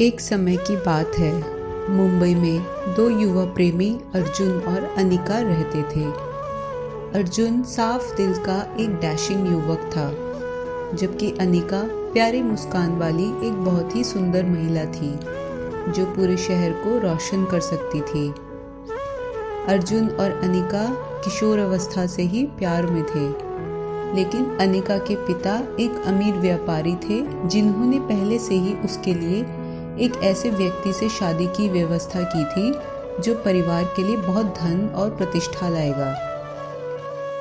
एक समय की बात है। मुंबई में दो युवा प्रेमी अर्जुन और अनिका रहते थे। अर्जुन साफ दिल का एक डैशिंग युवक था, जबकि अनिका प्यारी मुस्कान वाली एक बहुत ही सुंदर महिला थी, जो पूरे शहर को रोशन कर सकती थी। अर्जुन और अनिका किशोर अवस्था से ही प्यार में थे, लेकिन अनिका के पिता एक अमीर व्यापारी थे, जिन्होंने पहले से ही उसके लिए एक ऐसे व्यक्ति से शादी की व्यवस्था की थी, जो परिवार के लिए बहुत धन और प्रतिष्ठा लाएगा।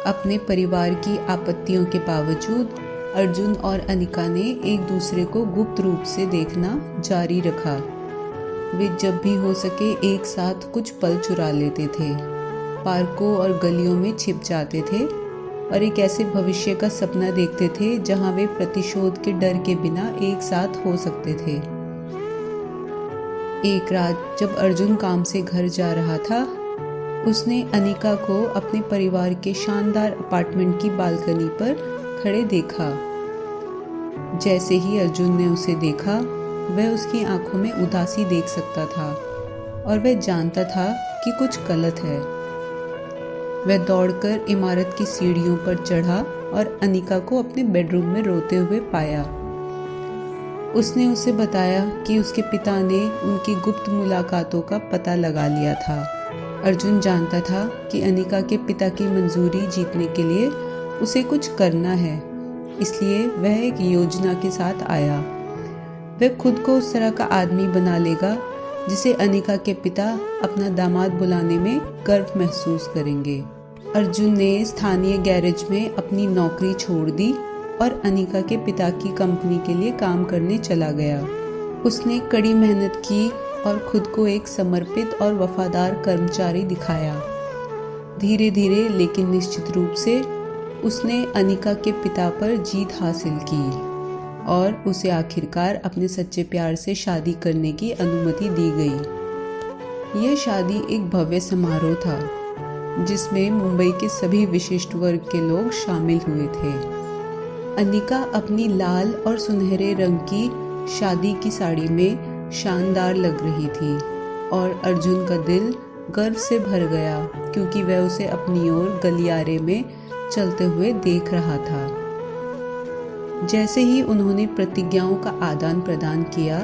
अपने परिवार की आपत्तियों के बावजूद अर्जुन और अनिका ने एक दूसरे को गुप्त रूप से देखना जारी रखा। वे जब भी हो सके एक साथ कुछ पल चुरा लेते थे, पार्कों और गलियों में छिप जाते थे और एक ऐसे भविष्य का सपना देखते थे जहां वे प्रतिशोध के डर के बिना एक साथ हो सकते थे। एक रात जब अर्जुन काम से घर जा रहा था, उसने अनिका को अपने परिवार के शानदार अपार्टमेंट की बालकनी पर खड़े देखा। जैसे ही अर्जुन ने उसे देखा, वह उसकी आंखों में उदासी देख सकता था और वह जानता था कि कुछ गलत है। वह दौड़कर इमारत की सीढ़ियों पर चढ़ा और अनिका को अपने बेडरूम में रोते हुए पाया। उसने उसे बताया कि उसके पिता ने उनकी गुप्त मुलाकातों का पता लगा लिया था। अर्जुन जानता था कि अनिका के पिता की मंजूरी जीतने के लिए उसे कुछ करना है, इसलिए वह एक योजना के साथ आया। वह खुद को उस तरह का आदमी बना लेगा जिसे अनिका के पिता अपना दामाद बुलाने में गर्व महसूस करेंगे। अर्जुन ने स्थानीय गैरेज में अपनी नौकरी छोड़ दी और अनिका के पिता की कंपनी के लिए काम करने चला गया। उसने कड़ी मेहनत की और खुद को एक समर्पित और वफादार कर्मचारी दिखाया। धीरे धीरे लेकिन निश्चित रूप से उसने अनिका के पिता पर जीत हासिल की और उसे आखिरकार अपने सच्चे प्यार से शादी करने की अनुमति दी गई। यह शादी एक भव्य समारोह था, जिसमें मुंबई के सभी विशिष्ट वर्ग के लोग शामिल हुए थे। अनिका अपनी लाल और सुनहरे रंग की शादी की साड़ी में शानदार लग रही थी और अर्जुन का दिल गर्व से भर गया, क्योंकि वह उसे अपनी ओर गलियारे में चलते हुए देख रहा था। जैसे ही उन्होंने प्रतिज्ञाओं का आदान प्रदान किया,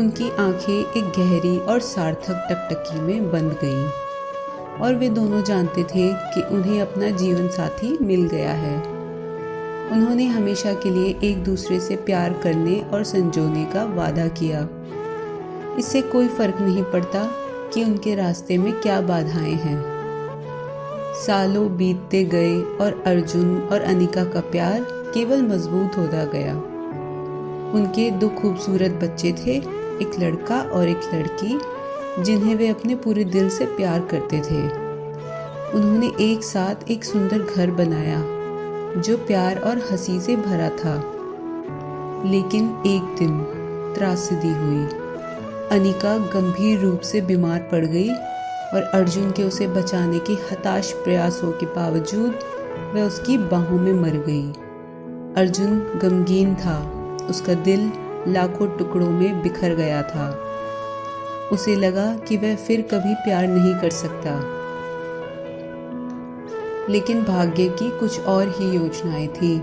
उनकी आंखें एक गहरी और सार्थक टकटकी में बंध गईं और वे दोनों जानते थे कि उन्हें अपना जीवन साथी मिल गया है। उन्होंने हमेशा के लिए एक दूसरे से प्यार करने और संजोने का वादा किया। इससे कोई फर्क नहीं पड़ता कि उनके रास्ते में क्या बाधाएं हैं। सालों बीतते गए और अर्जुन और अनिका का प्यार केवल मजबूत होता गया। उनके दो खूबसूरत बच्चे थे, एक लड़का और एक लड़की, जिन्हें वे अपने पूरे दिल से प्यार करते थे। उन्होंने एक साथ एक सुंदर घर बनाया जो प्यार और हंसी से भरा था। लेकिन एक दिन त्रासदी हुई। अनिका गंभीर रूप से बीमार पड़ गई और अर्जुन के उसे बचाने के हताश प्रयासों के बावजूद वह उसकी बाहों में मर गई। अर्जुन गमगीन था, उसका दिल लाखों टुकड़ों में बिखर गया था। उसे लगा कि वह फिर कभी प्यार नहीं कर सकता। लेकिन भाग्य की कुछ और ही योजनाएं थी।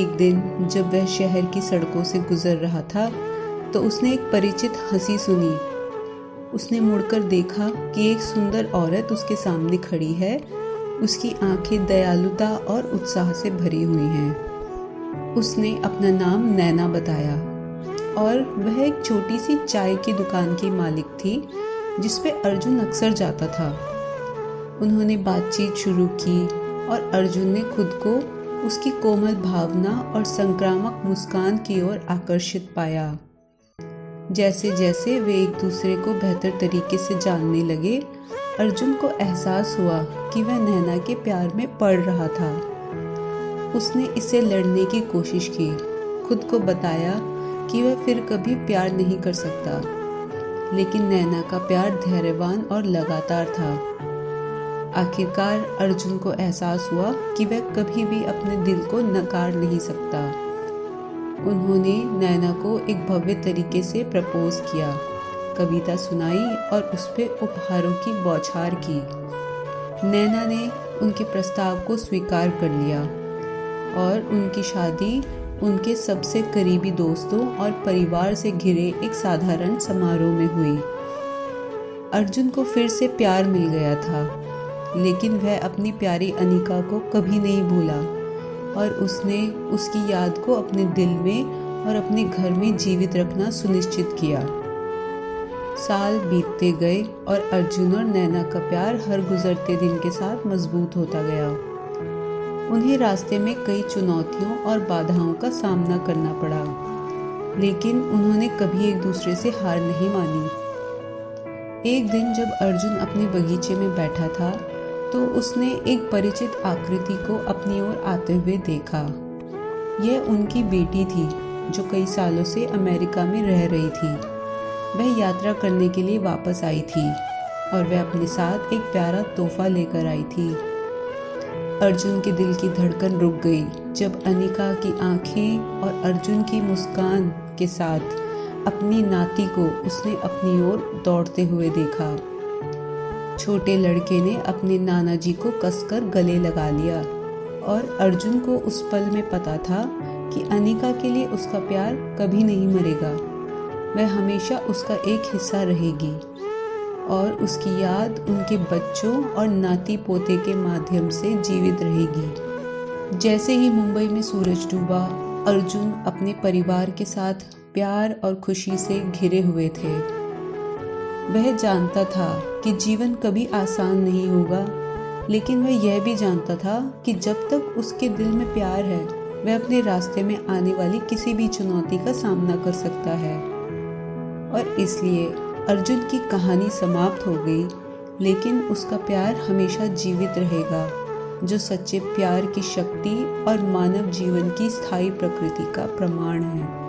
एक दिन जब वह शहर की सड़कों से गुजर रहा था, तो उसने एक परिचित हंसी सुनी। उसने मुड़कर देखा कि एक सुंदर औरत उसके सामने खड़ी है। उसकी आंखें दयालुता और उत्साह से भरी हुई हैं। उसने अपना नाम नैना बताया और वह एक छोटी सी चाय की दुकान की मालिक थी, जिस पे अर्जुन अक्सर जाता था। उन्होंने बातचीत शुरू की और अर्जुन ने खुद को उसकी कोमल भावना और संक्रामक मुस्कान की ओर आकर्षित पाया। जैसे जैसे वे एक दूसरे को बेहतर तरीके से जानने लगे, अर्जुन को एहसास हुआ कि वह नैना के प्यार में पड़ रहा था। उसने इसे लड़ने की कोशिश की, खुद को बताया कि वह फिर कभी प्यार नहीं कर सकता। लेकिन नैना का प्यार धैर्यवान और लगातार था। आखिरकार अर्जुन को एहसास हुआ कि वह कभी भी अपने दिल को नकार नहीं सकता। उन्होंने नैना को एक भव्य तरीके से प्रपोज किया, कविता सुनाई और उस पर उपहारों की बौछार की। नैना ने उनके प्रस्ताव को स्वीकार कर लिया और उनकी शादी उनके सबसे करीबी दोस्तों और परिवार से घिरे एक साधारण समारोह में हुई। अर्जुन को फिर से प्यार मिल गया था, लेकिन वह अपनी प्यारी अनिका को कभी नहीं भूला और उसने उसकी याद को अपने दिल में और अपने घर में जीवित रखना सुनिश्चित किया। साल बीतते गए और अर्जुन और नैना का प्यार हर गुजरते दिन के साथ मजबूत होता गया। उन्हें रास्ते में कई चुनौतियों और बाधाओं का सामना करना पड़ा, लेकिन उन्होंने कभी एक दूसरे से हार नहीं मानी। एक दिन जब अर्जुन अपने बगीचे में बैठा था तो उसने एक परिचित आकृति को अपनी ओर आते हुए देखा। यह उनकी बेटी थी जो कई सालों से अमेरिका में रह रही थी। वह यात्रा करने के लिए वापस आई थी और वह अपने साथ एक प्यारा तोहफा लेकर आई थी। अर्जुन के दिल की धड़कन रुक गई जब अनिका की आंखें और अर्जुन की मुस्कान के साथ अपनी नाती को उसने अपनी ओर दौड़ते हुए देखा। छोटे लड़के ने अपने नाना जी को कसकर गले लगा लिया और अर्जुन को उस पल में पता था कि अनिका के लिए उसका प्यार कभी नहीं मरेगा। वह हमेशा उसका एक हिस्सा रहेगी और उसकी याद उनके बच्चों और नाती पोते के माध्यम से जीवित रहेगी। जैसे ही मुंबई में सूरज डूबा, अर्जुन अपने परिवार के साथ प्यार और खुशी से घिरे हुए थे। वह जानता था कि जीवन कभी आसान नहीं होगा, लेकिन वह यह भी जानता था कि जब तक उसके दिल में प्यार है, वह अपने रास्ते में आने वाली किसी भी चुनौती का सामना कर सकता है। और इसलिए अर्जुन की कहानी समाप्त हो गई, लेकिन उसका प्यार हमेशा जीवित रहेगा, जो सच्चे प्यार की शक्ति और मानव जीवन की स्थायी प्रकृति का प्रमाण है।